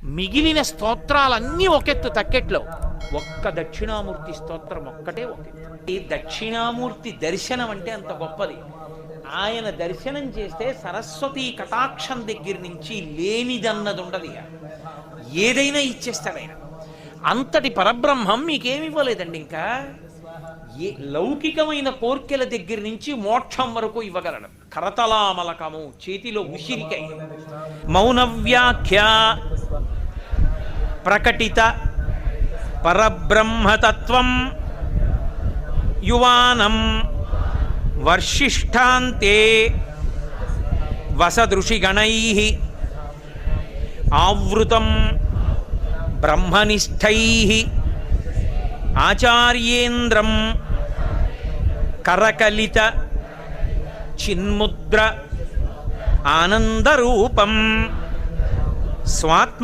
మిగిలిన స్తోత్రాలన్నీ ఒకెత్తు తక్కెట్లో, ఒక్క దక్షిణామూర్తి స్తోత్రం ఒక్కటే ఒకెత్తు. ఈ దక్షిణామూర్తి దర్శనం అంటే అంత గొప్పది. ఆయన దర్శనం చేస్తే సరస్వతీ కటాక్షం దగ్గర నుంచి లేనిదన్నది ఉండదు. ఏదైనా ఇచ్చేస్తాడు ఆయన. అంతటి పరబ్రహ్మం మీకేమివ్వలేదండి. ఇంకా లౌకికమైన కోర్కెల దగ్గర నుంచి మోక్షం వరకు ఇవ్వగలడు. కరతలామలకము, చేతిలో ఉసిరికై, మౌనవ్యాఖ్య ప్రకటిత పరబ్రహ్మతత్వం యువానం వర్షిష్ఠాంతే వసదృషిగణైః ఆవృతం బ్రహ్మనిష్టైః ఆచార్యేంద్రం కరకలిత చిన్ముద్ర ఆనందరూపం స్వాత్మ